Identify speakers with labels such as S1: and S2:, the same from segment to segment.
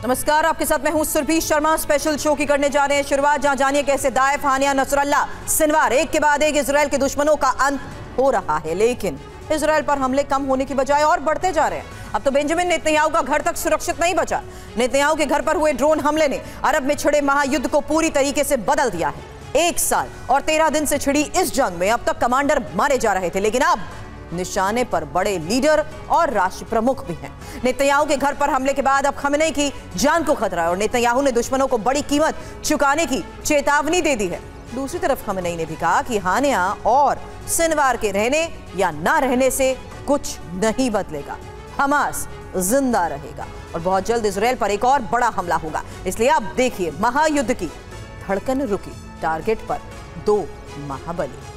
S1: नमस्कार, आपके साथ मैं हूं सुरभि शर्मा। स्पेशल शो की करने जा रहे हैं शुरुआत, जहां जानिए कैसे दाइफ, हानिया, नसरल्ला, सिनवार एक के बाद एक इजराइल के दुश्मनों का अंत हो रहा है। लेकिन इजराइल पर हमले कम होने की बजाय और बढ़ते जा रहे हैं। अब तो बेंजामिन नेतन्याहू का घर तक सुरक्षित नहीं बचा। नेतन्याहू के घर पर हुए ड्रोन हमले ने अरब में छिड़े महायुद्ध को पूरी तरीके से बदल दिया है। 1 साल और 13 दिन से छिड़ी इस जंग में अब तक कमांडर मारे जा रहे थे, लेकिन अब निशाने पर बड़े लीडर और राष्ट्र प्रमुख भी हैं। नेतन्याहू के घर पर हमले के बाद अब खमेनी की जान को खतरा है और नेतन्याहू ने दुश्मनों को बड़ी कीमत चुकाने की चेतावनी दे दी है। दूसरी तरफ खमेनी ने भी कहा कि हानिया और सिनवार के रहने या ना रहने से कुछ नहीं बदलेगा, हमास जिंदा रहेगा और बहुत जल्द इजराइल पर एक और बड़ा हमला होगा। इसलिए अब देखिए महायुद्ध की धड़कन रुकी, टारगेट पर 2 महाबली।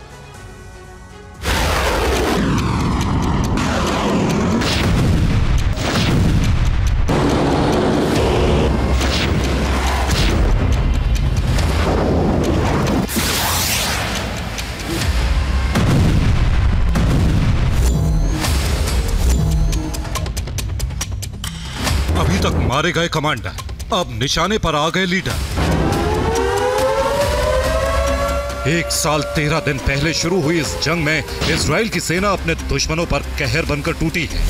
S2: अभी तक मारे गए कमांडर, अब निशाने पर आ गए लीडर। 1 साल 13 दिन पहले शुरू हुई इस जंग में इजराइल की सेना अपने दुश्मनों पर कहर बनकर टूटी है।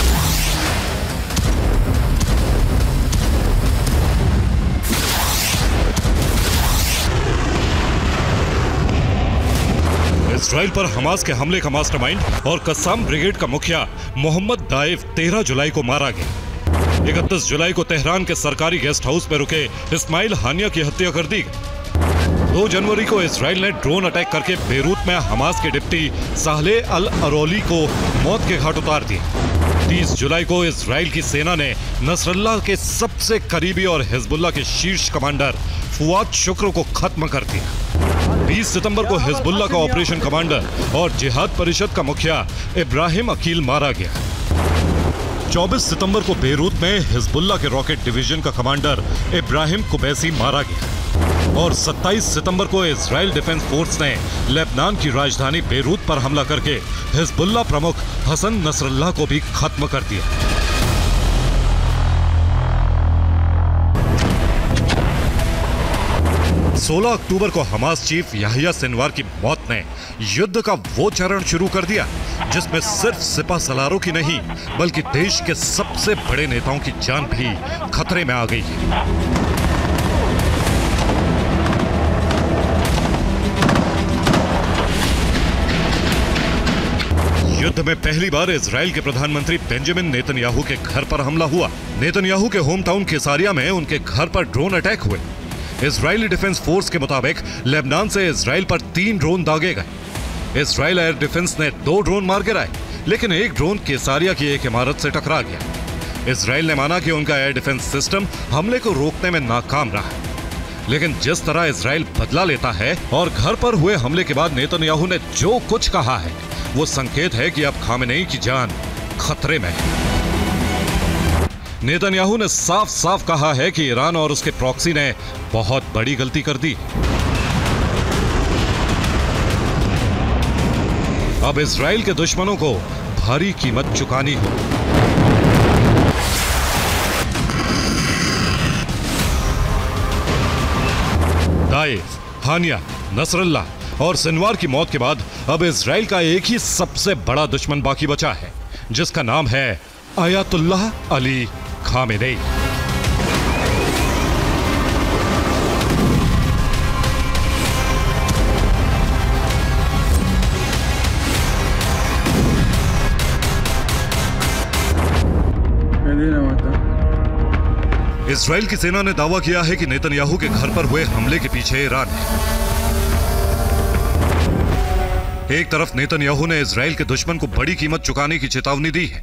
S2: इजराइल पर हमास के हमले का मास्टरमाइंड और कस्साम ब्रिगेड का मुखिया मोहम्मद दाइफ 13 जुलाई को मारा गया। 31 जुलाई को तेहरान के सरकारी गेस्ट हाउस में रुके इस्माइल हानिया की हत्या कर दी गई। 2 जनवरी को इजराइल ने ड्रोन अटैक करके बेरूत में हमास के डिप्टी साहले अल अरोली को मौत के घाट उतार दिया। 30 जुलाई को इजराइल की सेना ने नसरल्ला के सबसे करीबी और हिजबुल्लाह के शीर्ष कमांडर फुआद शुक्र को खत्म कर दिया। 20 सितंबर को हिजबुल्लाह का ऑपरेशन कमांडर और जिहाद परिषद का मुखिया इब्राहिम अकील मारा गया। 24 सितंबर को बेरूत में हिजबुल्लाह के रॉकेट डिवीजन का कमांडर इब्राहिम कुबैसी मारा गया और 27 सितंबर को इजराइल डिफेंस फोर्स ने लेबनान की राजधानी बेरूत पर हमला करके हिजबुल्लाह प्रमुख हसन नसरल्लाह को भी खत्म कर दिया। 16 अक्टूबर को हमास चीफ याहिया सिनवार की मौत ने युद्ध का वो चरण शुरू कर दिया जिसमें सिर्फ सिपा सलारों की नहीं बल्कि देश के सबसे बड़े नेताओं की जान भी खतरे में आ गई है। युद्ध में पहली बार इजराइल के प्रधानमंत्री बेंजामिन नेतन्याहू के घर पर हमला हुआ। नेतन्याहू के होम टाउन किसारिया में उनके घर पर ड्रोन अटैक हुए। इजरायली डिफेंस फोर्स के मुताबिक लेबनान से इजराइल पर 3 ड्रोन दागे गए। इजराइल एयर डिफेंस ने 2 ड्रोन मार गिराए, लेकिन एक ड्रोन केसारिया की एक इमारत से टकरा गया। इजराइल ने माना कि उनका एयर डिफेंस सिस्टम हमले को रोकने में नाकाम रहा। लेकिन जिस तरह इजराइल बदला लेता है और घर पर हुए हमले के बाद नेतन्याहू ने जो कुछ कहा है वो संकेत है कि अब खामेनी की जान खतरे में है। नेतन्याहू ने साफ साफ कहा है कि ईरान और उसके प्रॉक्सी ने बहुत बड़ी गलती कर दी। अब इजराइल के दुश्मनों को भारी कीमत चुकानी हो। दाइफ, हानिया, नसरल्ला और सिनवार की मौत के बाद अब इजराइल का एक ही सबसे बड़ा दुश्मन बाकी बचा है, जिसका नाम है अयातुल्लाह अली खामेनी। इजराइल की सेना ने दावा किया है कि नेतन्याहू के घर पर हुए हमले के पीछे ईरान है। एक तरफ नेतन्याहू ने इजराइल के दुश्मन को बड़ी कीमत चुकाने की चेतावनी दी है,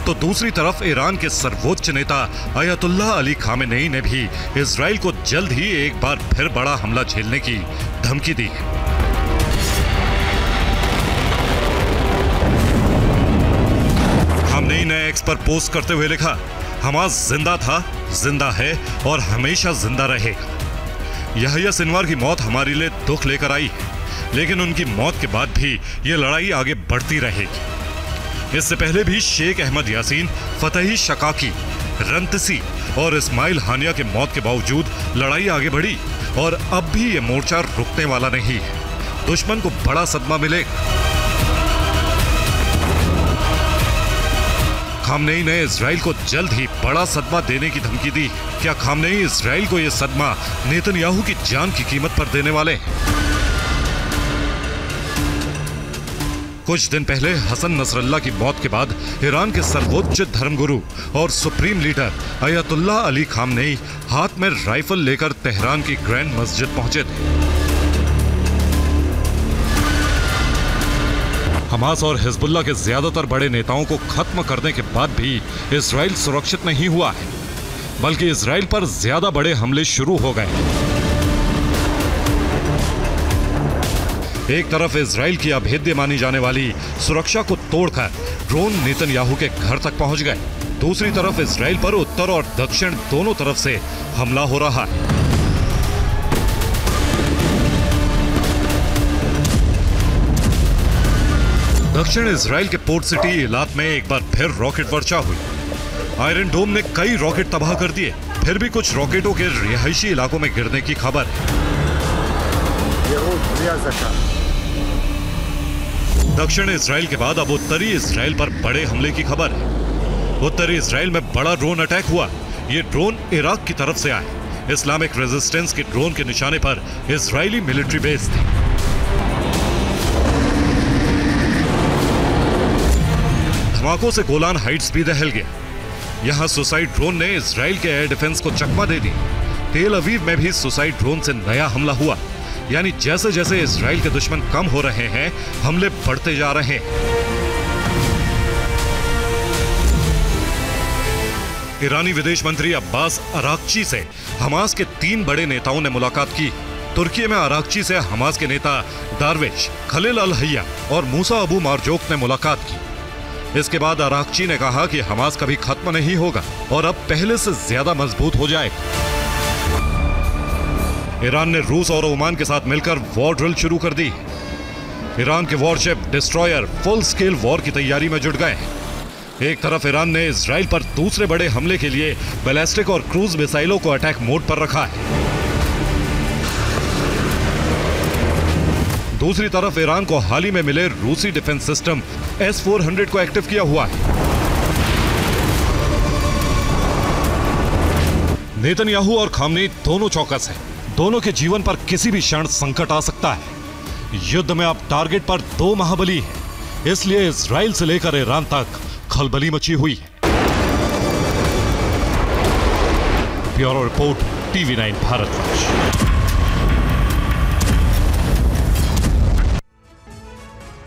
S2: तो दूसरी तरफ ईरान के सर्वोच्च नेता अयातुल्लाह अली खामेनी ने भी इजराइल को जल्द ही एक बार फिर बड़ा हमला झेलने की धमकी दी है। खामेनी ने एक्स पर पोस्ट करते हुए लिखा, हमास जिंदा था, जिंदा है और हमेशा जिंदा रहेगा। याहिया सिनवार की मौत हमारे लिए दुख लेकर आई है, लेकिन उनकी मौत के बाद भी ये लड़ाई आगे बढ़ती रहेगी। इससे पहले भी शेख अहमद यासीन, फतही शकाकी, रंतसी और इस्माइल हानिया की मौत के बावजूद लड़ाई आगे बढ़ी और अब भी ये मोर्चा रुकने वाला नहीं है। दुश्मन को बड़ा सदमा मिलेगा। खामनेई ने इजराइल को जल्द ही बड़ा सदमा देने की धमकी दी। क्या खामनेई इजराइल को यह सदमा नेतन्याहू की जान की कीमत पर देने वाले हैं? कुछ दिन पहले हसन नसरल्ला की मौत के बाद ईरान के सर्वोच्च धर्मगुरु और supreme leader Ayatollah Ali Khamenei हाथ में राइफल लेकर तेहरान की ग्रैंड मस्जिद पहुंचे थे। हमास और हिजबुल्लाह के ज्यादातर बड़े नेताओं को खत्म करने के बाद भी इजराइल सुरक्षित नहीं हुआ है, बल्कि इजराइल पर ज्यादा बड़े हमले शुरू हो गए। एक तरफ इजराइल की अभेद्य मानी जाने वाली सुरक्षा को तोड़कर ड्रोन नेतन्याहू के घर तक पहुंच गए। दूसरी तरफ इजराइल पर उत्तर और दक्षिण दोनों तरफ से हमला हो रहा है। दक्षिण इजराइल के पोर्ट सिटी इलात में एक बार फिर रॉकेट वर्षा हुई। आयरन डोम ने कई रॉकेट तबाह कर दिए। फिर भी कुछ रॉकेटों के रिहायशी इलाकों में गिरने की खबर है। दक्षिण इजराइल के बाद अब उत्तरी इजराइल पर बड़े हमले की खबर है। उत्तरी इजराइल में बड़ा ड्रोन अटैक हुआ। ये ड्रोन इराक की तरफ से आए। इस्लामिक रेजिस्टेंस के ड्रोन के निशाने पर इजरायली मिलिट्री बेस थी। धमाकों से गोलान हाइट्स भी दहल गया। यहां सुसाइड ड्रोन ने इजराइल के एयर डिफेंस को चकमा दे दी। तेल अवीव में भी सुसाइड ड्रोन से नया हमला हुआ। यानी जैसे जैसे इजराइल के दुश्मन कम हो रहे हैं, हमले बढ़ते जा रहे हैं। ईरानी विदेश मंत्री अब्बास अराक्ची से हमास के 3 बड़े नेताओं ने मुलाकात की। तुर्की में अराक्ची से हमास के नेता दारवेश, खलील अल हैया और मूसा अबू मारजोक ने मुलाकात की। इसके बाद अराक्ची ने कहा कि हमास कभी खत्म नहीं होगा और अब पहले से ज्यादा मजबूत हो जाएगा। ईरान ने रूस और ओमान के साथ मिलकर वॉर ड्रिल शुरू कर दी। ईरान के worship destroyer full scale war की तैयारी में जुट गए हैं। एक तरफ ईरान ने इजराइल पर दूसरे बड़े हमले के लिए बैलिस्टिक और क्रूज मिसाइलों को अटैक मोड पर रखा है। दूसरी तरफ ईरान को हाल ही में मिले रूसी डिफेंस सिस्टम S-400 को एक्टिव किया हुआ है। नेतन्याहू और खामनेई दोनों चौकस हैं। दोनों के जीवन पर किसी भी क्षण संकट आ सकता है। युद्ध में अब टारगेट पर 2 महाबली हैं, इसलिए इजराइल से लेकर ईरान तक खलबली मची हुई है। Bureau report, TV9 Bharatvarsh.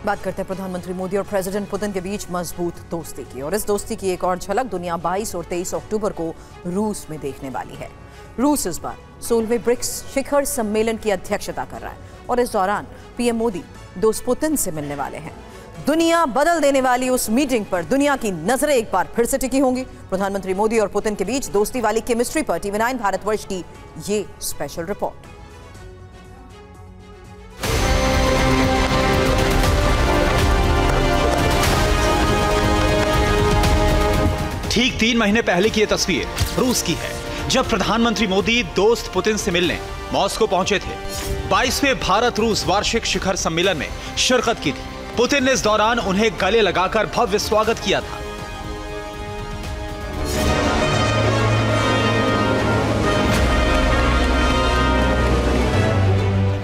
S1: बात करते हैं प्रधानमंत्री मोदी और प्रेसिडेंट पुतिन के बीच मजबूत दोस्ती की, और इस दोस्ती की एक और झलक दुनिया 22 और 23 अक्टूबर को रूस में देखने वाली है। रूस इस बार 16वें ब्रिक्स शिखर सम्मेलन की अध्यक्षता कर रहा है और इस दौरान पीएम मोदी दोस्त पुतिन से मिलने वाले हैं। दुनिया बदल देने वाली उस मीटिंग पर दुनिया की नजरें एक बार फिर से टिकी होंगी। प्रधानमंत्री मोदी और पुतिन के बीच दोस्ती वाली केमिस्ट्री पर TV9 भारतवर्ष की ये स्पेशल रिपोर्ट।
S3: ठीक 3 महीने पहले की यह तस्वीर रूस की है, जब प्रधानमंत्री मोदी दोस्त पुतिन से मिलने मॉस्को पहुंचे थे। 22वें भारत रूस वार्षिक शिखर सम्मेलन में शिरकत की थी। पुतिन ने इस दौरान उन्हें गले लगाकर भव्य स्वागत किया था।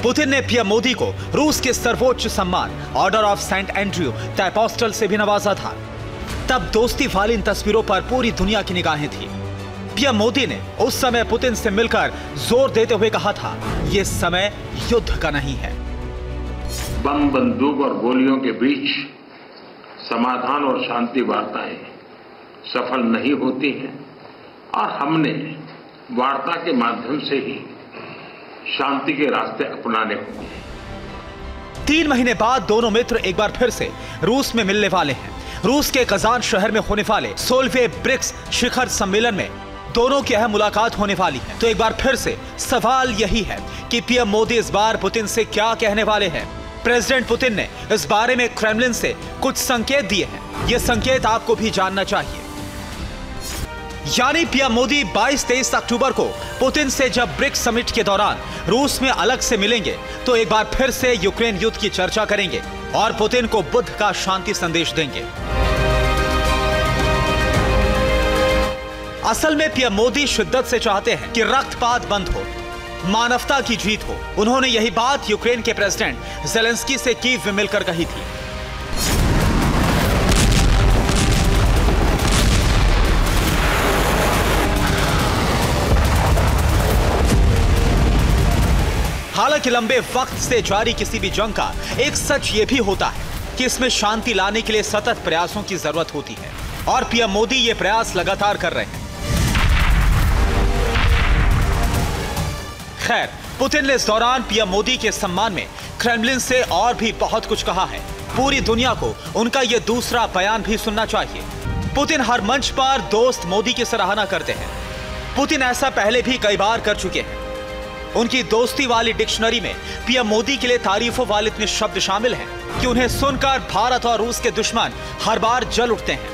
S3: पुतिन ने पीएम मोदी को रूस के सर्वोच्च सम्मान Order of Saint Andrew the Apostle से भी नवाजा था। तब दोस्ती वाली इन तस्वीरों पर पूरी दुनिया की निगाहें थी। पीएम मोदी ने उस समय पुतिन से मिलकर जोर देते हुए कहा था, ये समय युद्ध का नहीं है।
S4: बम, बंदूक और गोलियों के बीच समाधान और शांति वार्ताएं सफल नहीं होती हैं और हमने वार्ता के माध्यम से ही शांति के रास्ते अपनाने होंगे।
S3: 3 महीने बाद दोनों मित्र एक बार फिर से रूस में मिलने वाले हैं। रूस के कजान शहर में होने वाले 16वें ब्रिक्स शिखर सम्मेलन में दोनों की अहम मुलाकात होने वाली है। तो एक बार फिर से सवाल यही है कि पीएम मोदी इस बार पुतिन से क्या कहने वाले हैं। प्रेसिडेंट पुतिन ने इस बारे में क्रेमलिन से कुछ संकेत दिए हैं। ये संकेत आपको भी जानना चाहिए। यानी पीएम मोदी 22-23 अक्टूबर को पुतिन से जब ब्रिक्स समिट के दौरान रूस में अलग से मिलेंगे तो एक बार फिर से यूक्रेन युद्ध की चर्चा करेंगे और पुतिन को बुद्ध का शांति संदेश देंगे। असल में पीएम मोदी शिद्दत से चाहते हैं कि रक्तपात बंद हो, मानवता की जीत हो। उन्होंने यही बात यूक्रेन के प्रेसिडेंट ज़ेलेंस्की से कीव में मिलकर कही थी। हालांकि लंबे वक्त से जारी किसी भी जंग का एक सच यह भी होता है कि इसमें शांति लाने के लिए सतत प्रयासों की जरूरत होती है और पीएम मोदी ये प्रयास लगातार कर रहे हैं। खैर, पुतिन ने इस दौरान पीएम मोदी के सम्मान में क्रेमलिन से और भी बहुत कुछ कहा है। पूरी दुनिया को उनका यह दूसरा बयान भी सुनना चाहिए। पुतिन हर मंच पर दोस्त मोदी की सराहना करते हैं। पुतिन ऐसा पहले भी कई बार कर चुके हैं। उनकी दोस्ती वाली डिक्शनरी में पीएम मोदी के लिए तारीफों वाले इतने शब्द शामिल हैं कि उन्हें सुनकर भारत और रूस के दुश्मन हर बार जल उठते हैं।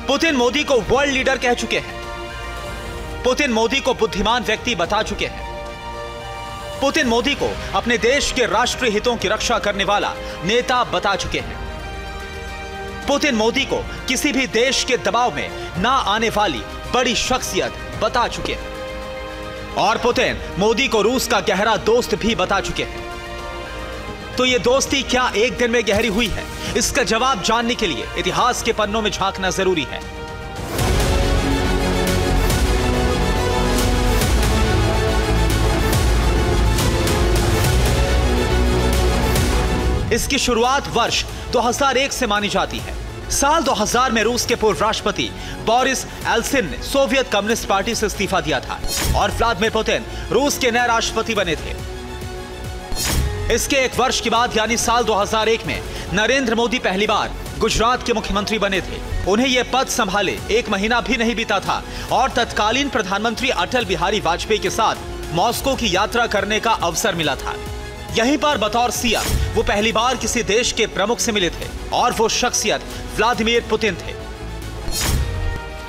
S3: पुतिन मोदी को वर्ल्ड लीडर कह चुके हैं। पुतिन मोदी को बुद्धिमान व्यक्ति बता चुके हैं। पुतिन मोदी को अपने देश के राष्ट्रीय हितों की रक्षा करने वाला नेता बता चुके हैं। पुतिन मोदी को किसी भी देश के दबाव में ना आने वाली बड़ी शख्सियत बता चुके हैं और पुतिन मोदी को रूस का गहरा दोस्त भी बता चुके हैं। तो ये दोस्ती क्या एक दिन में गहरी हुई है? इसका जवाब जानने के लिए इतिहास के पन्नों में झांकना जरूरी है। इसकी शुरुआत वर्ष 2001 से मानी जाती है। साल 2000 में रूस के पूर्व राष्ट्रपति बोरिस एल्सिन ने सोवियत कम्युनिस्ट पार्टी से इस्तीफा दिया था और व्लादिमीर पुतिन रूस के नए राष्ट्रपति बने थे। इसके एक वर्ष के बाद यानी साल 2001 में नरेंद्र मोदी पहली बार गुजरात के मुख्यमंत्री बने थे। उन्हें यह पद संभाले 1 महीना भी नहीं बीता था और तत्कालीन प्रधानमंत्री अटल बिहारी वाजपेयी के साथ मॉस्को की यात्रा करने का अवसर मिला था। यहीं पर बतौर सीएम वो पहली बार किसी देश के प्रमुख से मिले थे और वो शख्सियत व्लादिमीर पुतिन थे।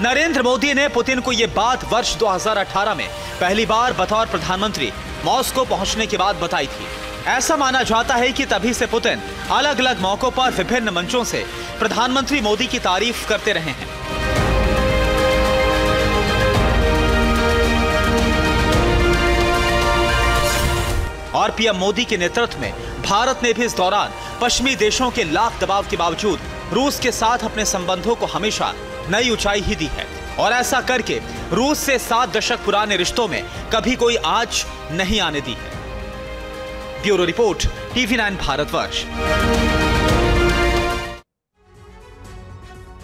S3: नरेंद्र मोदी ने पुतिन को यह बात वर्ष 2018 में पहली बार बतौर प्रधानमंत्री मॉस्को पहुंचने के बाद बताई थी। ऐसा माना जाता है कि तभी से पुतिन अलग अलग मौकों पर विभिन्न मंचों से प्रधानमंत्री मोदी की तारीफ करते रहे हैं। और पीएम मोदी के नेतृत्व में भारत ने भी इस दौरान पश्चिमी देशों के लाख दबाव के बावजूद रूस के साथ अपने संबंधों को हमेशा नई ऊंचाई ही दी है और ऐसा करके रूस से 7 दशक पुराने रिश्तों में कभी कोई आंच नहीं आने दी है। Bureau report, TV9 Bharatvarsh.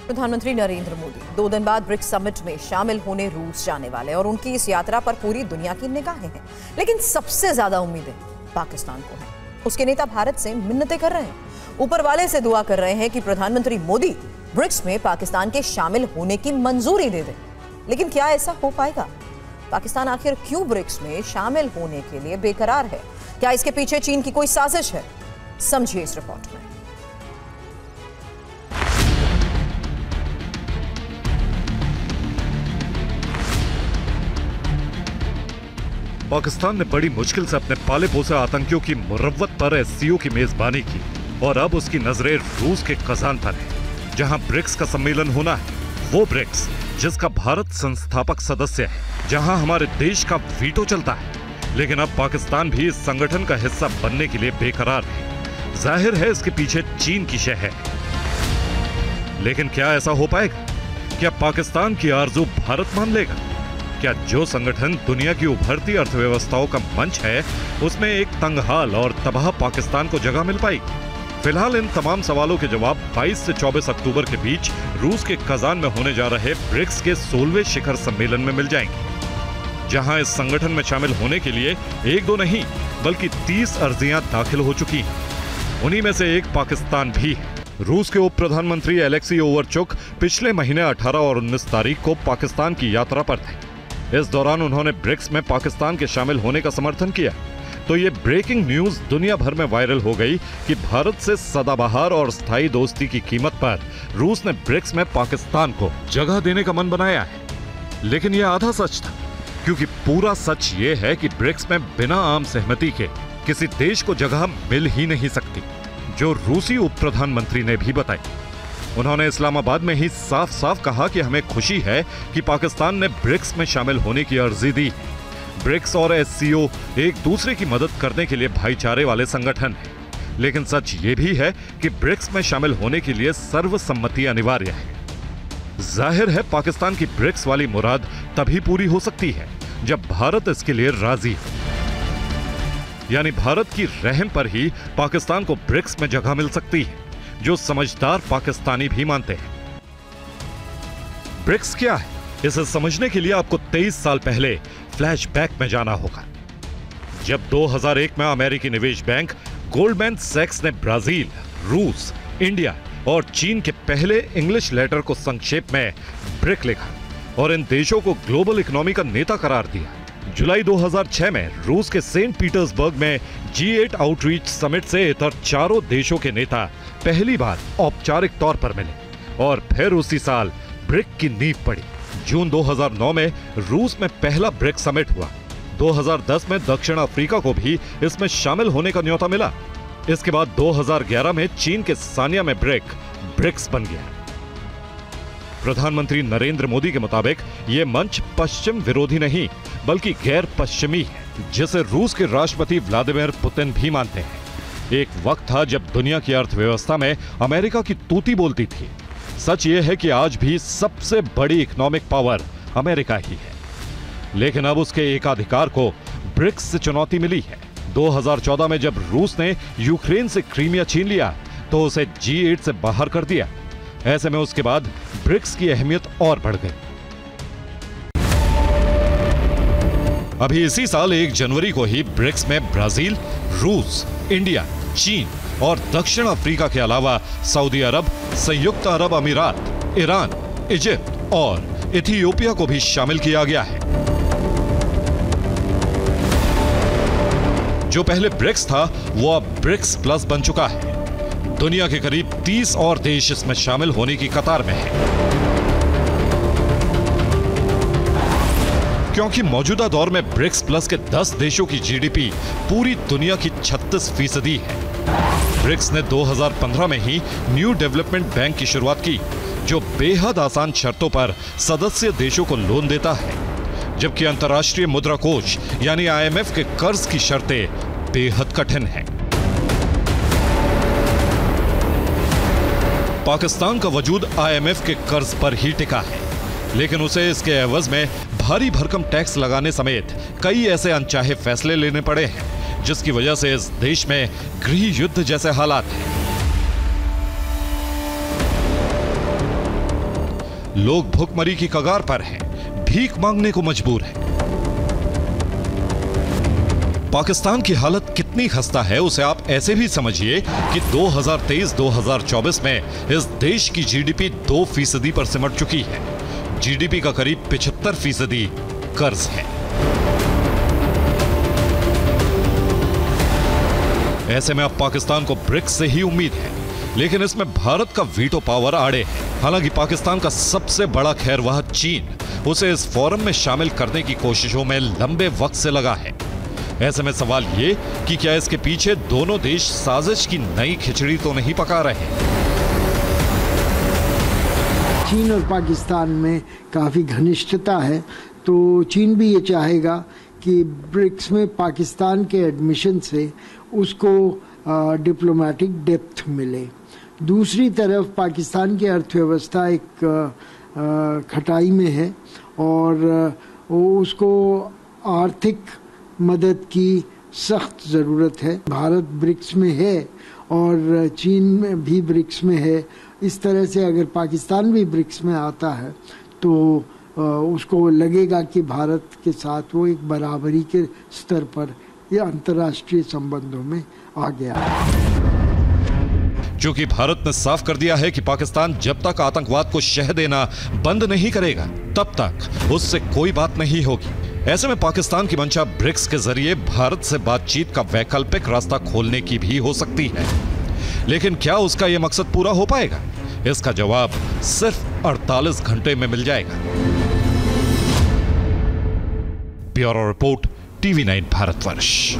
S1: प्रधानमंत्री नरेंद्र मोदी 2 दिन बाद ब्रिक्स समिट में शामिल होने रूस जाने वाले और उनकी इस यात्रा पर पूरी दुनिया की निगाहें हैं। लेकिन सबसे ज्यादा उम्मीदें पाकिस्तान को हैं। उसके नेता भारत से मिन्नतें कर रहे हैं, ऊपर वाले से दुआ कर रहे हैं कि प्रधानमंत्री मोदी ब्रिक्स में पाकिस्तान के शामिल होने की मंजूरी दे दें। लेकिन क्या ऐसा हो पाएगा? पाकिस्तान आखिर क्यों ब्रिक्स में शामिल होने के लिए बेकरार है? क्या इसके पीछे चीन की कोई साजिश है? समझिए इस रिपोर्ट में।
S2: पाकिस्तान ने बड़ी मुश्किल से अपने पाले पोसे आतंकियों की मुरव्वत पर एससीओ की मेजबानी की और अब उसकी नजरें रूस के कजान पर है, जहां ब्रिक्स का सम्मेलन होना है। वो ब्रिक्स जिसका भारत संस्थापक सदस्य है, जहां हमारे देश का वीटो चलता है। लेकिन अब पाकिस्तान भी इस संगठन का हिस्सा बनने के लिए बेकरार है। जाहिर है इसके पीछे चीन की शह है। लेकिन क्या ऐसा हो पाएगा? क्या पाकिस्तान की आरजू भारत मान लेगा? क्या जो संगठन दुनिया की उभरती अर्थव्यवस्थाओं का मंच है, उसमें एक तंगहाल और तबाह पाकिस्तान को जगह मिल पाएगी? फिलहाल इन तमाम सवालों के जवाब 22 से 24 अक्टूबर के बीच रूस के कजान में होने जा रहे ब्रिक्स के 16वें शिखर सम्मेलन में मिल जाएंगे, जहां इस संगठन में शामिल होने के लिए 1-2 नहीं बल्कि 30 अर्जियां दाखिल हो चुकी हैं। उन्हीं में से एक पाकिस्तान भी है। रूस के उप प्रधानमंत्री एलेक्सी ओवरचुक पिछले महीने 18 और 19 तारीख को पाकिस्तान की यात्रा पर थे। इस दौरान उन्होंने ब्रिक्स में पाकिस्तान के शामिल होने का समर्थन किया। तो ये ब्रेकिंग न्यूज दुनिया भर में वायरल हो गई कि भारत से सदाबहार और स्थायी दोस्ती की कीमत पर रूस ने ब्रिक्स में पाकिस्तान को जगह देने का मन बनाया है। लेकिन यह आधा सच था, क्योंकि पूरा सच ये है कि ब्रिक्स में बिना आम सहमति के किसी देश को जगह मिल ही नहीं सकती, जो रूसी उप प्रधानमंत्री ने भी बताई। उन्होंने इस्लामाबाद में ही साफ साफ कहा कि हमें खुशी है कि पाकिस्तान ने ब्रिक्स में शामिल होने की अर्जी दी। ब्रिक्स और एससीओ एक दूसरे की मदद करने के लिए भाईचारे वाले संगठन हैं, लेकिन सच ये भी है कि ब्रिक्स में शामिल होने के लिए सर्वसम्मति अनिवार्य है। जाहिर है पाकिस्तान की ब्रिक्स वाली मुराद तभी पूरी हो सकती है जब भारत इसके लिए राजी हो, यानी भारत की रहम पर ही पाकिस्तान को ब्रिक्स में जगह मिल सकती है, जो समझदार पाकिस्तानी भी मानते हैं। ब्रिक्स क्या है, इसे समझने के लिए आपको 23 साल पहले फ्लैशबैक में जाना होगा, जब 2001 में अमेरिकी निवेश बैंक गोल्डमैन सैक्स ने ब्राजील, रूस, इंडिया और चीन के पहले इंग्लिश लेटर को संक्षेप में ब्रिक लिखा और इन देशों को ग्लोबल इकोनॉमी का नेता करार दिया। जुलाई 2006 में रूस के सेंट पीटर्सबर्ग में G8 आउटरीच समिट से इतर चारों देशों के नेता पहली बार औपचारिक तौर पर मिले और फिर उसी साल ब्रिक की नींव पड़ी। जून 2009 में रूस में पहला ब्रिक समिट हुआ। 2010 में दक्षिण अफ्रीका को भी इसमें शामिल होने का न्योता मिला। इसके बाद 2011 में चीन के सानिया में ब्रिक्स बन गया। प्रधानमंत्री नरेंद्र मोदी के मुताबिक यह मंच पश्चिम विरोधी नहीं बल्कि गैर पश्चिमी है, जिसे रूस के राष्ट्रपति व्लादिमीर पुतिन भी मानते हैं। एक वक्त था जब दुनिया की अर्थव्यवस्था में अमेरिका की तूती बोलती थी। सच यह है कि आज भी सबसे बड़ी इकोनॉमिक पावर अमेरिका ही है, लेकिन अब उसके एकाधिकार को ब्रिक्स से चुनौती मिली है। 2014 में जब रूस ने यूक्रेन से क्रीमिया छीन लिया तो उसे G8 से बाहर कर दिया। ऐसे में उसके बाद ब्रिक्स की अहमियत और बढ़ गई। अभी इसी साल 1 जनवरी को ही ब्रिक्स में ब्राजील, रूस, इंडिया, चीन और दक्षिण अफ्रीका के अलावा सऊदी अरब, संयुक्त अरब अमीरात, ईरान, इजिप्ट और इथियोपिया को भी शामिल किया गया है। जो पहले ब्रिक्स था वो अब ब्रिक्स प्लस बन चुका है। दुनिया के करीब 30 और देश इसमें शामिल होने की कतार में हैं। क्योंकि मौजूदा दौर में ब्रिक्स प्लस के 10 देशों की जीडीपी पूरी दुनिया की 36% है। ब्रिक्स ने 2015 में ही न्यू डेवलपमेंट बैंक की शुरुआत की, जो बेहद आसान शर्तों पर सदस्य देशों को लोन देता है, जबकि अंतर्राष्ट्रीय मुद्रा कोष यानी IMF के कर्ज की शर्तें बेहद कठिन हैं। पाकिस्तान का वजूद IMF के कर्ज पर ही टिका है, लेकिन उसे इसके एवज में भारी भरकम टैक्स लगाने समेत कई ऐसे अनचाहे फैसले लेने पड़े हैं, जिसकी वजह से इस देश में गृह युद्ध जैसे हालात हैं। लोग भूखमरी की कगार पर हैं, भीख मांगने को मजबूर हैं। पाकिस्तान की हालत कितनी खस्ता है उसे आप ऐसे भी समझिए कि 2023-2024 में इस देश की जीडीपी 2% पर सिमट चुकी है। जीडीपी का करीब 75% कर्ज है। ऐसे में अब पाकिस्तान को ब्रिक्स से ही उम्मीद है, लेकिन इसमें भारत का वीटो पावर आड़े है। हालांकि पाकिस्तान का सबसे बड़ा खैरवाह चीन उसे इस फोरम में शामिल करने की कोशिशों में लंबे वक्त से लगा है। ऐसे में सवाल ये कि क्या इसके पीछे दोनों देश साजिश की नई खिचड़ी तो नहीं पका रहे?
S5: चीन और पाकिस्तान में काफ़ी घनिष्ठता है, तो चीन भी ये चाहेगा कि ब्रिक्स में पाकिस्तान के एडमिशन से उसको डिप्लोमेटिक डेप्थ मिले। दूसरी तरफ पाकिस्तान की अर्थव्यवस्था एक खटाई में है और उसको आर्थिक मदद की सख्त ज़रूरत है। भारत ब्रिक्स में है और चीन में भी ब्रिक्स में है। इस तरह से अगर पाकिस्तान भी ब्रिक्स में आता है तो उसको लगेगा कि भारत के साथ वो एक बराबरी के स्तर पर ये अंतर्राष्ट्रीय संबंधों में आ गया है।
S2: क्योंकि भारत ने साफ कर दिया है कि पाकिस्तान जब तक आतंकवाद को शह देना बंद नहीं करेगा, तब तक उससे कोई बात नहीं होगी। ऐसे में पाकिस्तान की मंशा ब्रिक्स के जरिए भारत से बातचीत का वैकल्पिक रास्ता खोलने की भी हो सकती है, लेकिन क्या उसका यह मकसद पूरा हो पाएगा? इसका जवाब सिर्फ 48 घंटे में मिल जाएगा। Bureau report, TV9 Bharatvarsh.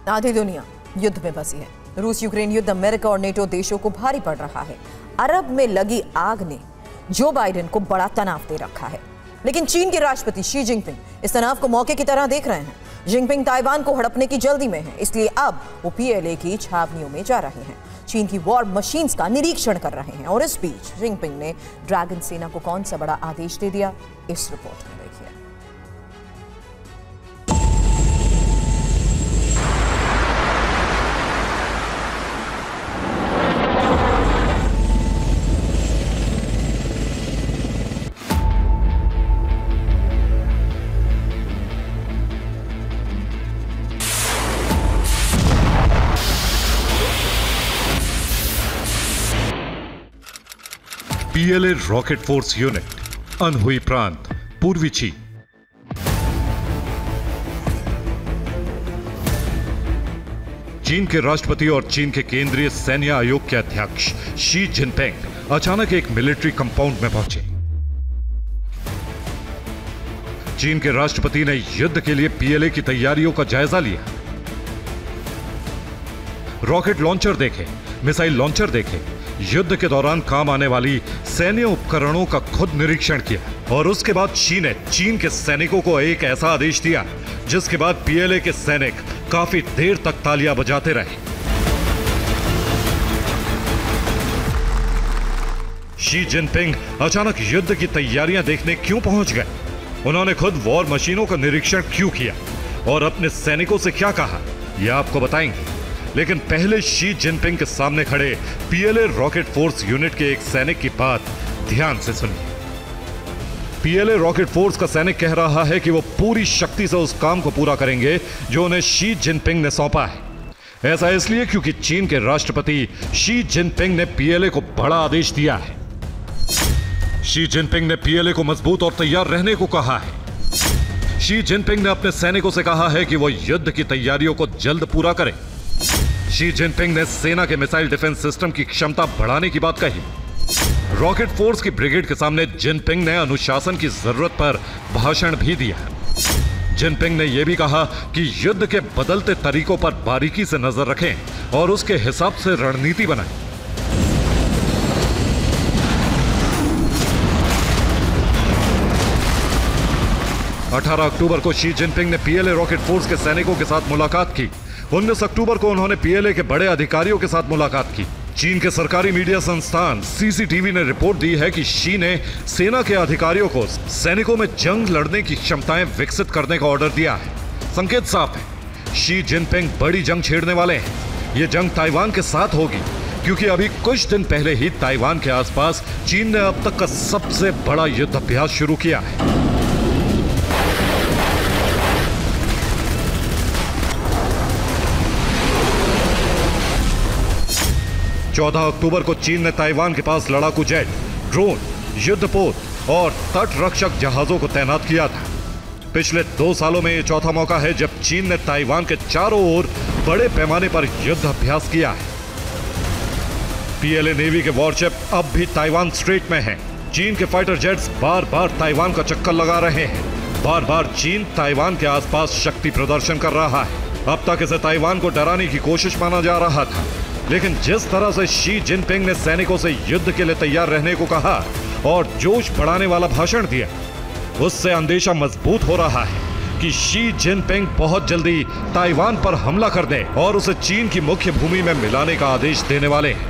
S1: आधी दुनिया युद्ध में फंसी है। रूस यूक्रेन युद्ध अमेरिका और नेटो देशों को भारी पड़ रहा है। अरब में लगी आग ने जो बाइडेन को बड़ा तनाव दे रखा है, लेकिन चीन के राष्ट्रपति शी जिनपिंग इस तनाव को मौके की तरह देख रहे हैं। जिनपिंग ताइवान को हड़पने की जल्दी में है, इसलिए अब वो PLA की छावनियों में जा रहे हैं, चीन की वॉर मशीन्स का निरीक्षण कर रहे हैं। और इस बीच जिनपिंग ने ड्रैगन सेना को कौन सा बड़ा आदेश दे दिया, इस रिपोर्ट में देखिए।
S2: PLA rocket force unit, Anhui प्रांत, पूर्वी चीन। चीन के राष्ट्रपति और चीन के केंद्रीय सैन्य आयोग के अध्यक्ष शी जिनपिंग अचानक एक मिलिट्री कंपाउंड में पहुंचे। चीन के राष्ट्रपति ने युद्ध के लिए PLA की तैयारियों का जायजा लिया। रॉकेट लॉन्चर देखे, मिसाइल लॉन्चर देखे, युद्ध के दौरान काम आने वाली सैन्य उपकरणों का खुद निरीक्षण किया। और उसके बाद शी ने चीन के सैनिकों को एक ऐसा आदेश दिया जिसके बाद PLA के सैनिक काफी देर तक तालियां बजाते रहे। शी जिनपिंग अचानक युद्ध की तैयारियां देखने क्यों पहुंच गए? उन्होंने खुद वॉर मशीनों का निरीक्षण क्यों किया और अपने सैनिकों से क्या कहा, यह आपको बताएंगे। लेकिन पहले शी जिनपिंग के सामने खड़े PLA रॉकेट फोर्स यूनिट के एक सैनिक की बात ध्यान से सुनिए। PLA रॉकेट फोर्स का सैनिक कह रहा है कि वो पूरी शक्ति से उस काम को पूरा करेंगे जो उन्हें शी जिनपिंग ने सौंपा है। ऐसा इसलिए क्योंकि चीन के राष्ट्रपति शी जिनपिंग ने PLA को बड़ा आदेश दिया है। शी जिनपिंग ने PLA को मजबूत और तैयार रहने को कहा है। शी जिनपिंग ने अपने सैनिकों से कहा है कि वो युद्ध की तैयारियों को जल्द पूरा करें। शी जिनपिंग ने सेना के मिसाइल डिफेंस सिस्टम की क्षमता बढ़ाने की बात कही। रॉकेट फोर्स की ब्रिगेड के सामने जिनपिंग ने अनुशासन की जरूरत पर भाषण भी दिया। जिनपिंग ने यह भी कहा कि युद्ध के बदलते तरीकों पर बारीकी से नजर रखें और उसके हिसाब से रणनीति बनाएं। अठारह अक्टूबर को शी जिनपिंग ने PLA रॉकेट फोर्स के सैनिकों के साथ मुलाकात की। 19 अक्टूबर को उन्होंने PLA के बड़े अधिकारियों के साथ मुलाकात की। चीन के सरकारी मीडिया संस्थान CCTV ने रिपोर्ट दी है कि शी ने सेना के अधिकारियों को सैनिकों में जंग लड़ने की क्षमताएं विकसित करने का ऑर्डर दिया है। संकेत साफ है, शी जिनपिंग बड़ी जंग छेड़ने वाले हैं। यह जंग ताइवान के साथ होगी, क्योंकि अभी कुछ दिन पहले ही ताइवान के आसपास चीन ने अब तक का सबसे बड़ा युद्ध अभ्यास शुरू किया है। चौदह अक्टूबर को चीन ने ताइवान के पास लड़ाकू जेट, ड्रोन, युद्धपोत और तट रक्षक जहाजों को तैनात किया था। पिछले 2 सालों में यह चौथा मौका है जब चीन ने ताइवान के चारों ओर बड़े पैमाने पर युद्ध अभ्यास किया है। PLA नेवी के वॉरशिप अब भी ताइवान स्ट्रेट में हैं। चीन के फाइटर जेट्स बार बार ताइवान का चक्कर लगा रहे हैं। बार बार चीन ताइवान के आसपास शक्ति प्रदर्शन कर रहा है। अब तक इसे ताइवान को डराने की कोशिश माना जा रहा था, लेकिन जिस तरह से शी जिनपिंग ने सैनिकों से युद्ध के लिए तैयार रहने को कहा और जोश बढ़ाने वाला भाषण दिया, उससे अंदेशा मजबूत हो रहा है कि शी जिनपिंग बहुत जल्दी ताइवान पर हमला कर दें और उसे चीन की मुख्य भूमि में मिलाने का आदेश देने वाले हैं।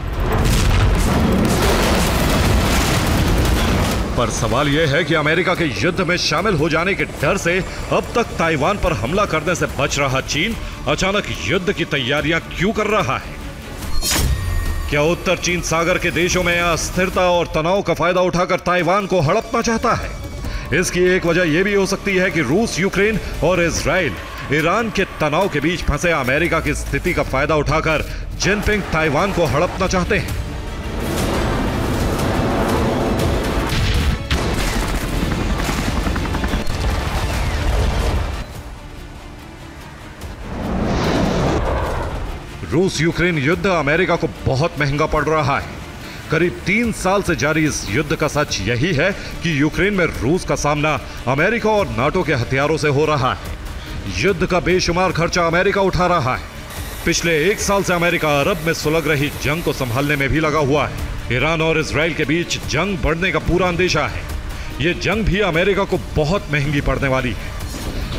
S2: पर सवाल यह है कि अमेरिका के युद्ध में शामिल हो जाने के डर से अब तक ताइवान पर हमला करने से बच रहा चीन अचानक युद्ध की तैयारियां क्यों कर रहा है? क्या उत्तर चीन सागर के देशों में अस्थिरता और तनाव का फायदा उठाकर ताइवान को हड़पना चाहता है? इसकी एक वजह यह भी हो सकती है कि रूस, यूक्रेन और इजराइल, ईरान के तनाव के बीच फंसे अमेरिका की स्थिति का फायदा उठाकर जिनपिंग ताइवान को हड़पना चाहते हैं। रूस यूक्रेन युद्ध अमेरिका को बहुत महंगा पड़ रहा है। करीब 3 साल से जारी इस युद्ध का सच यही है कि यूक्रेन में रूस का सामना अमेरिका और नाटो के हथियारों से हो रहा है। युद्ध का बेशुमार खर्चा अमेरिका उठा रहा है। पिछले 1 साल से अमेरिका अरब में सुलग रही जंग को संभालने में भी लगा हुआ है। ईरान और इजराइल के बीच जंग बढ़ने का पूरा अंदेशा है। ये जंग भी अमेरिका को बहुत महंगी पड़ने वाली है।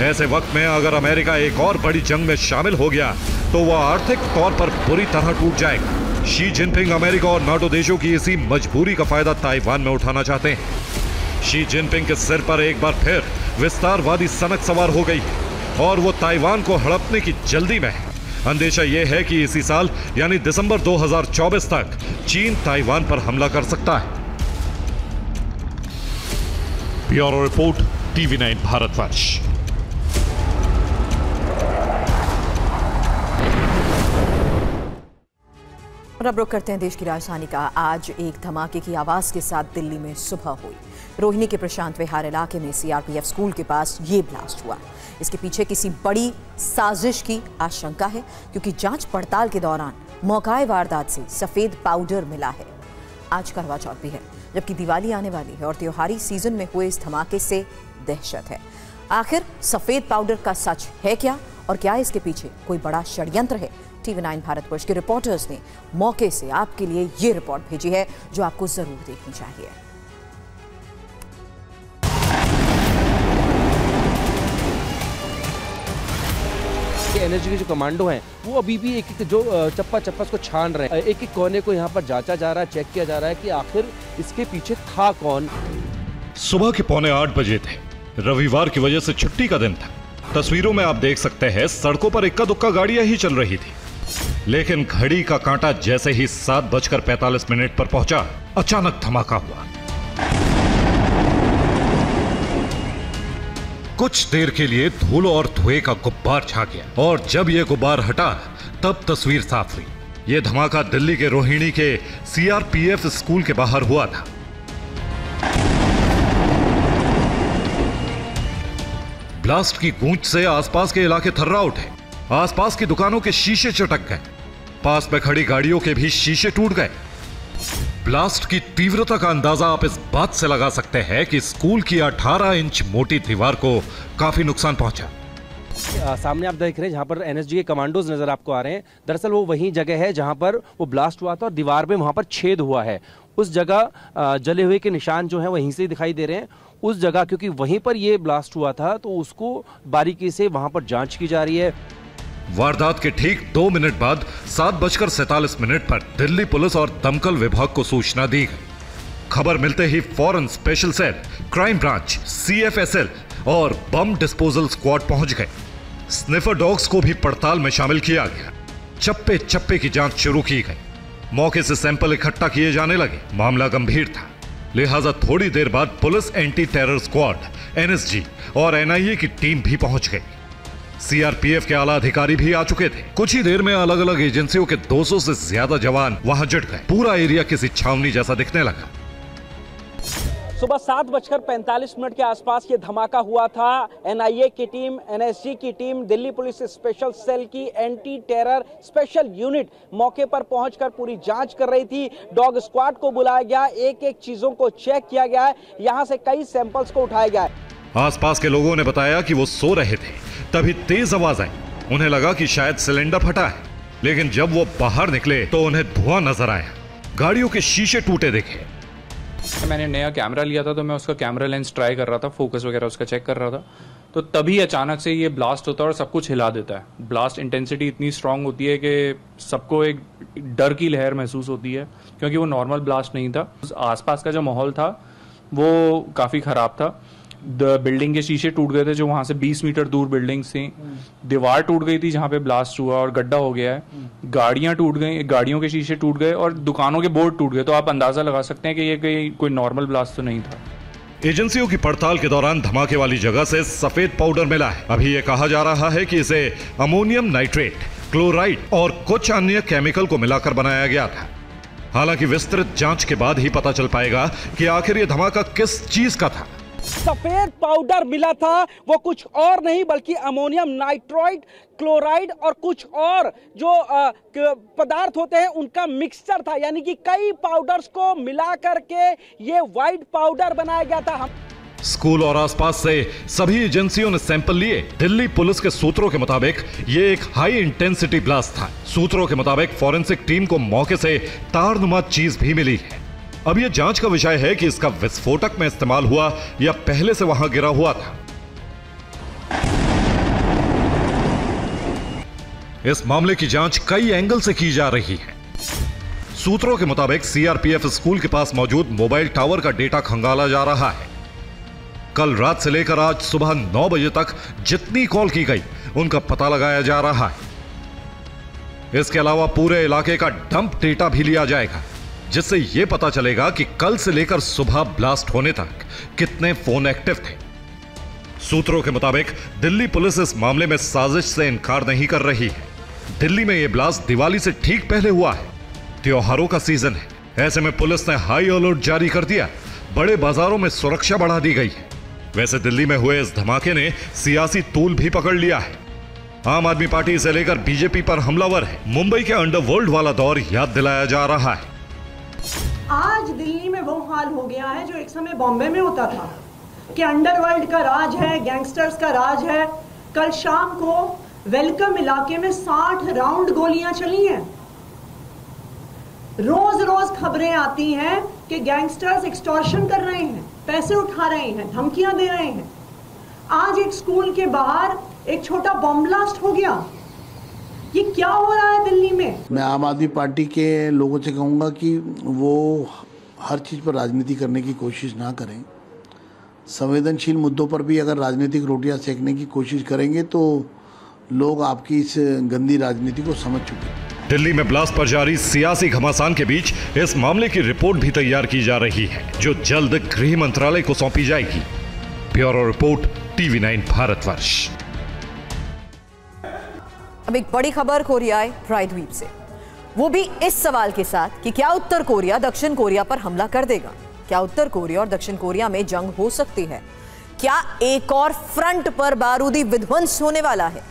S2: ऐसे वक्त में अगर अमेरिका एक और बड़ी जंग में शामिल हो गया तो वह आर्थिक तौर पर बुरी तरह टूट जाएगा। शी जिनपिंग अमेरिका और नाटो देशों की इसी मजबूरी का फायदा ताइवान में उठाना चाहते हैं। शी जिनपिंग के सिर पर एक बार फिर विस्तारवादी सनक सवार हो गई है और वो ताइवान को हड़पने की जल्दी में है। अंदेशा यह है कि इसी साल यानी दिसंबर 2024 तक चीन ताइवान पर हमला कर सकता है। Bureau report, TV9 Bharatvarsh.
S1: और अब रुक करते हैं देश की राजधानी का। आज एक धमाके की आवाज के साथ दिल्ली में सुबह हुई। रोहिणी के प्रशांत विहार इलाके में CRPF स्कूल के पास ये ब्लास्ट हुआ। इसके पीछे किसी बड़ी साजिश की आशंका है, क्योंकि जांच पड़ताल के दौरान मौकाए वारदात से सफेद पाउडर मिला है। आज करवा चौथ भी है, जबकि दिवाली आने वाली है और त्योहारी सीजन में हुए इस धमाके से दहशत है। आखिर सफेद पाउडर का सच है क्या, और क्या इसके पीछे कोई बड़ा षड्यंत्र है? TV9 भारतवर्ष के रिपोर्टर्स ने मौके से आपके लिए ये रिपोर्ट भेजी है, जो आपको जरूर देखनी चाहिए।
S6: एनएसजी के जो कमांडो हैं वो अभी भी एक एक जो चप्पा चप्पा उसको छान रहे हैं। एक एक कोने को यहाँ पर जांचा जा रहा है, चेक किया जा रहा है कि आखिर इसके पीछे था कौन।
S2: सुबह के 7:45 बजे थे। रविवार की वजह से छुट्टी का दिन था। तस्वीरों में आप देख सकते हैं सड़कों पर इक्का दुक्का गाड़ियां ही चल रही थी, लेकिन घड़ी का कांटा जैसे ही 7:45 पर पहुंचा, अचानक धमाका हुआ। कुछ देर के लिए धूल और धुएं का गुब्बार छा गया, और जब यह गुब्बार हटा तब तस्वीर साफ हुई। यह धमाका दिल्ली के रोहिणी के CRPF स्कूल के बाहर हुआ था। ब्लास्ट की गूंज से आसपास के इलाके थर्रा उठे। आसपास की दुकानों के शीशे चटक गए। पास में खड़ी गाड़ियों के भी शीशे टूट गए। ब्लास्ट की तीव्रता का अंदाजा आप इस बात से लगा सकते हैं कि स्कूल की 18 इंच मोटी दीवार को काफी नुकसान पहुंचा।
S6: सामने आप देख रहे हैं जहां पर एनएसजी के कमांडोज नजर आपको आ रहे हैं। दरअसल वो वही जगह है जहां पर वो ब्लास्ट हुआ था और दीवार में वहां पर छेद हुआ है। उस जगह जले हुए के निशान जो है वहीं से दिखाई दे रहे हैं। उस जगह क्योंकि वहीं पर ये ब्लास्ट हुआ था तो उसको बारीकी से वहां पर जांच की जा रही है।
S2: वारदात के ठीक 2 मिनट बाद 7:47 पर दिल्ली पुलिस और दमकल विभाग को सूचना दी गई। खबर मिलते ही फौरन special cell, crime branch, CFSL और बम डिस्पोजल स्क्वाड पहुंच गए। स्निफर डॉग्स को भी पड़ताल में शामिल किया गया। चप्पे चप्पे की जांच शुरू की गई। मौके से सैंपल इकट्ठा किए जाने लगे। मामला गंभीर था, लिहाजा थोड़ी देर बाद police, anti terror squad, NSG और NIA की टीम भी पहुंच गई। CRPF के आला अधिकारी भी आ चुके थे। कुछ ही देर में अलग अलग एजेंसियों के 200 से ज्यादा जवान वहां जुट गए। पूरा एरिया किसी छावनी जैसा दिखने लगा।
S7: सुबह 7:45 के आसपास ये धमाका हुआ था। NIA की टीम, NSG की team, Delhi police special cell की एंटी टेरर स्पेशल यूनिट मौके पर पहुंचकर पूरी जांच कर रही थी। डॉग स्क्वाड को बुलाया गया, एक एक चीजों को चेक किया गया है। यहां से कई सैंपल्स को उठाया गया है।
S2: आसपास के लोगों ने बताया कि वो सो रहे थे, तभी तेज आवाज आई। उन्हें लगा कि शायद सिलेंडर फटा है, लेकिन जब वो बाहर निकले तो उन्हें धुआं नजर आया। गाड़ियों के शीशे टूटे दिखे।
S8: मैंने नया कैमरा लिया था तो मैं उसका कैमरा लेंस ट्राई कर रहा था, फोकस वगैरह उसका चेक कर रहा था, तो तभी अचानक से ये ब्लास्ट होता है और सब कुछ हिला देता है। ब्लास्ट इंटेंसिटी इतनी स्ट्रांग होती है कि सबको एक डर की लहर महसूस होती है, क्योंकि वो नॉर्मल ब्लास्ट नहीं था। आसपास का जो माहौल था वो काफ़ी ख़राब था। बिल्डिंग के शीशे टूट गए थे जो वहां से 20 मीटर दूर बिल्डिंग्स थी। दीवार टूट गई थी जहां पे ब्लास्ट हुआ और गड्ढा हो गया है। गाड़ियां टूट गई, गाड़ियों के शीशे टूट गए और दुकानों के बोर्ड टूट गए। तो आप अंदाजा लगा सकते हैं कि ये कोई नॉर्मल ब्लास्ट तो नहीं था।
S2: एजेंसियों की पड़ताल के दौरान धमाके वाली जगह से सफेद पाउडर मिला है। अभी यह कहा जा रहा है कि इसे अमोनियम नाइट्रेट, क्लोराइड और कुछ अन्य केमिकल को मिलाकर बनाया गया था। हालांकि विस्तृत जांच के बाद ही पता चल पाएगा कि आखिर यह धमाका किस चीज का था।
S7: सफेद पाउडर मिला था, वो कुछ और नहीं बल्कि अमोनियम नाइट्राइड, क्लोराइड और कुछ और जो पदार्थ होते हैं उनका मिक्सचर था। यानी कि कई पाउडर्स को मिला करके ये व्हाइट पाउडर बनाया गया था।
S2: स्कूल और आसपास से सभी एजेंसियों ने सैंपल लिए। दिल्ली पुलिस के सूत्रों के मुताबिक ये एक हाई इंटेंसिटी ब्लास्ट था। सूत्रों के मुताबिक फॉरेंसिक टीम को मौके से तारनुमा चीज भी मिली है। अब यह जांच का विषय है कि इसका विस्फोटक में इस्तेमाल हुआ या पहले से वहां गिरा हुआ था। इस मामले की जांच कई एंगल से की जा रही है। सूत्रों के मुताबिक सीआरपीएफ स्कूल के पास मौजूद मोबाइल टावर का डेटा खंगाला जा रहा है। कल रात से लेकर आज सुबह 9 बजे तक जितनी कॉल की गई उनका पता लगाया जा रहा है। इसके अलावा पूरे इलाके का डंप डेटा भी लिया जाएगा, जिससे यह पता चलेगा कि कल से लेकर सुबह ब्लास्ट होने तक कितने फोन एक्टिव थे। सूत्रों के मुताबिक दिल्ली पुलिस इस मामले में साजिश से इनकार नहीं कर रही है। दिल्ली में यह ब्लास्ट दिवाली से ठीक पहले हुआ है। त्योहारों का सीजन है, ऐसे में पुलिस ने हाई अलर्ट जारी कर दिया। बड़े बाजारों में सुरक्षा बढ़ा दी गई है। वैसे दिल्ली में हुए इस धमाके ने सियासी तूल भी पकड़ लिया है। आम आदमी पार्टी से लेकर बीजेपी पर हमलावर है। मुंबई के अंडरवर्ल्ड वाला दौर याद दिलाया जा रहा है।
S9: आज दिल्ली में वो हाल हो गया है जो एक समय बॉम्बे में होता था कि अंडरवर्ल्ड का राज है, गैंगस्टर्स का राज है। कल शाम को वेलकम इलाके में 60 राउंड गोलियां चली हैं। रोज रोज खबरें आती हैं कि गैंगस्टर्स एक्सटॉर्शन कर रहे हैं, पैसे उठा रहे हैं, धमकियां दे रहे हैं। आज एक स्कूल के बाहर एक छोटा बॉम्ब ब्लास्ट हो गया। ये क्या हो रहा है दिल्ली में?
S10: मैं आम आदमी पार्टी के लोगों से कहूँगा कि वो हर चीज़ पर राजनीति करने की कोशिश ना करें। संवेदनशील मुद्दों पर भी अगर राजनीतिक रोटियां सेकने की कोशिश करेंगे तो लोग आपकी इस गंदी राजनीति को समझ चुके हैं।
S2: दिल्ली में ब्लास्ट पर जारी सियासी घमासान के बीच इस मामले की रिपोर्ट भी तैयार की जा रही है, जो जल्द गृह मंत्रालय को सौंपी जाएगी। Bureau report, TV9 Bharatvarsh.
S1: अब एक बड़ी खबर कोरियाई प्रायद्वीप से, वो भी इस सवाल के साथ कि क्या उत्तर कोरिया दक्षिण कोरिया पर हमला कर देगा? क्या उत्तर कोरिया और दक्षिण कोरिया में जंग हो सकती है? क्या एक और फ्रंट पर बारूदी विध्वंस होने वाला है?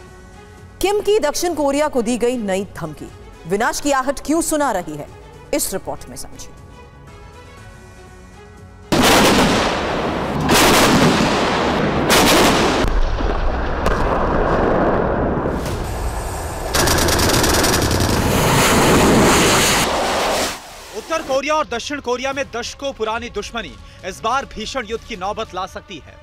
S1: किम की दक्षिण कोरिया को दी गई नई धमकी विनाश की आहट क्यों सुना रही है? इस रिपोर्ट में समझिए।
S3: उत्तर कोरिया और दक्षिण कोरिया में दशकों पुरानी दुश्मनी इस बार भीषण युद्ध की नौबत ला सकती है।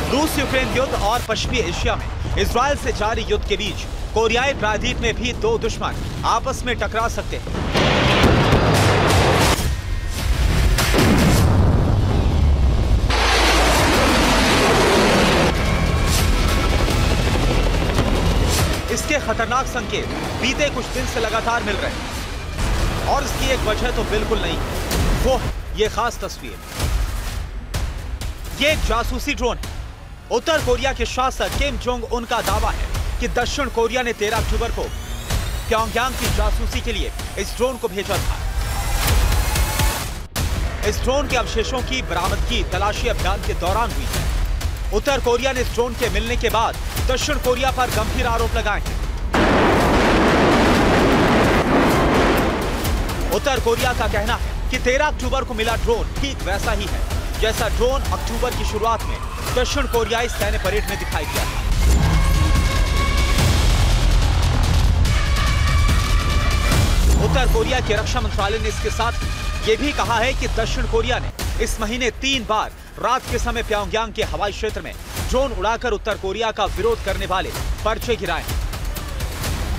S3: रूस यूक्रेन युद्ध और पश्चिमी एशिया में इजराइल से जारी युद्ध के बीच कोरियाई प्रायद्वीप में भी दो दुश्मन आपस में टकरा सकते हैं। इसके खतरनाक संकेत बीते कुछ दिन से लगातार मिल रहे हैं और इसकी एक वजह तो बिल्कुल नहीं है, वो है ये खास तस्वीर। ये एक जासूसी ड्रोन है। उत्तर कोरिया के शासक किम जोंग उन का दावा है कि दक्षिण कोरिया ने 13 अक्टूबर को प्योंगयांग की जासूसी के लिए इस ड्रोन को भेजा था। इस ड्रोन के अवशेषों की बरामदगी तलाशी अभियान के दौरान हुई है। उत्तर कोरिया ने इस ड्रोन के मिलने के बाद दक्षिण कोरिया पर गंभीर आरोप लगाए हैं। उत्तर कोरिया का कहना है कि 13 अक्टूबर को मिला ड्रोन ठीक वैसा ही है जैसा ड्रोन अक्टूबर की शुरुआत में दक्षिण कोरियाई सैन्य परेड में दिखाई दिया था। उत्तर कोरिया के रक्षा मंत्रालय ने इसके साथ ये भी कहा है कि दक्षिण कोरिया ने इस महीने 3 बार रात के समय प्योंगयांग के हवाई क्षेत्र में ड्रोन उड़ाकर उत्तर कोरिया का विरोध करने वाले पर्चे गिराए हैं।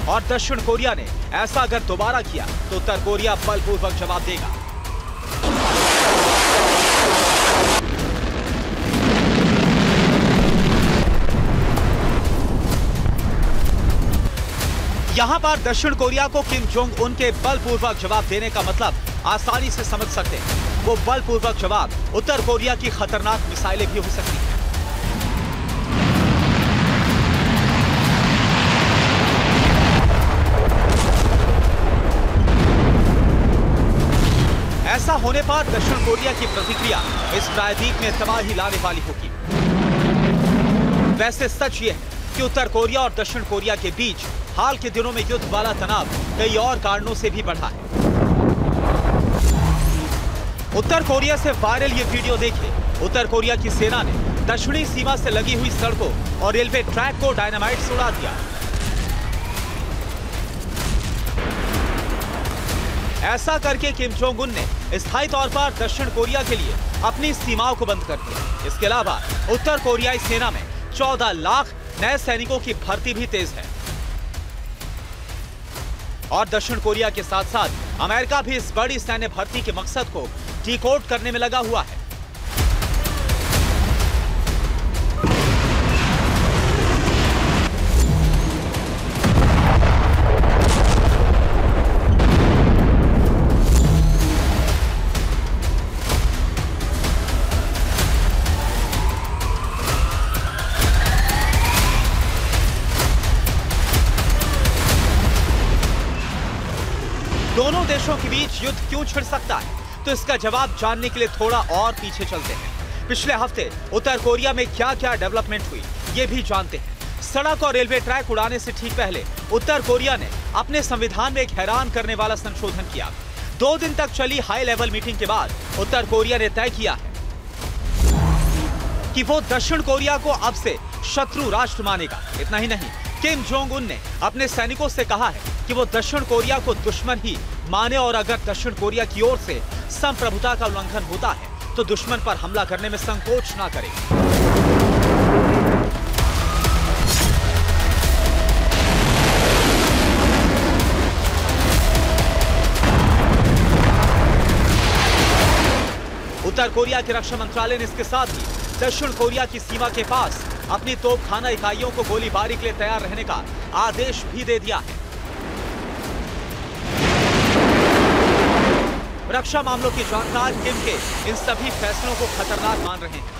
S3: और दक्षिण कोरिया ने ऐसा अगर दोबारा किया तो उत्तर कोरिया बलपूर्वक जवाब देगा। यहां पर दक्षिण कोरिया को किम जोंग उन के बलपूर्वक जवाब देने का मतलब आसानी से समझ सकते हैं। वो बलपूर्वक जवाब उत्तर कोरिया की खतरनाक मिसाइलें भी हो सकती हैं। होने पर दक्षिण कोरिया की प्रतिक्रिया इस प्रायद्वीप में तबाही लाने वाली होगी। वैसे सच ये है कि उत्तर कोरिया और दक्षिण कोरिया के बीच हाल के दिनों में युद्ध वाला तनाव कई और कारणों से भी बढ़ा है। उत्तर कोरिया से वायरल ये वीडियो देखिए। उत्तर कोरिया की सेना ने दक्षिणी सीमा से लगी हुई सड़कों और रेलवे ट्रैक को डायनामाइट से उड़ा दिया। ऐसा करके किम जोंग उन ने स्थायी तौर पर दक्षिण कोरिया के लिए अपनी सीमाओं को बंद कर दिया। इसके अलावा उत्तर कोरियाई सेना में 14 लाख नए सैनिकों की भर्ती भी तेज है और दक्षिण कोरिया के साथ साथ अमेरिका भी इस बड़ी सैन्य भर्ती के मकसद को डिकोड करने में लगा हुआ है। दोनों देशों के बीच युद्ध क्यों छिड़ सकता है, तो इसका जवाब जानने के लिए थोड़ा और पीछे चलते हैं। पिछले हफ्ते उत्तर कोरिया में क्या क्या डेवलपमेंट हुई ये भी जानते हैं। सड़क और रेलवे ट्रैक उड़ाने से ठीक पहले उत्तर कोरिया ने अपने संविधान में एक हैरान करने वाला संशोधन किया। 2 दिन तक चली हाई लेवल मीटिंग के बाद उत्तर कोरिया ने तय किया है कि वो दक्षिण कोरिया को अब से शत्रु राष्ट्र मानेगा। इतना ही नहीं, किम जोंग उन ने अपने सैनिकों से कहा है कि वो दक्षिण कोरिया को दुश्मन ही माने और अगर दक्षिण कोरिया की ओर से संप्रभुता का उल्लंघन होता है तो दुश्मन पर हमला करने में संकोच ना करे। उत्तर कोरिया के रक्षा मंत्रालय ने इसके साथ ही दक्षिण कोरिया की सीमा के पास अपनी तोपखाना इकाइयों को गोलीबारी के लिए तैयार रहने का आदेश भी दे दिया है। रक्षा मामलों की जानकार किम के इन सभी फैसलों को खतरनाक मान रहे हैं।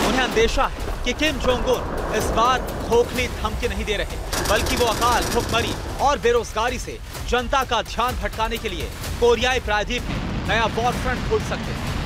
S3: उन्हें अंदेशा है कि किम जोंग उन इस बार खोखली धमकी नहीं दे रहे, बल्कि वो अकाल, भुखमरी और बेरोजगारी से जनता का ध्यान भटकाने के लिए कोरियाई प्रायद्वीप में नया वॉर फ्रंट खोल सकते हैं।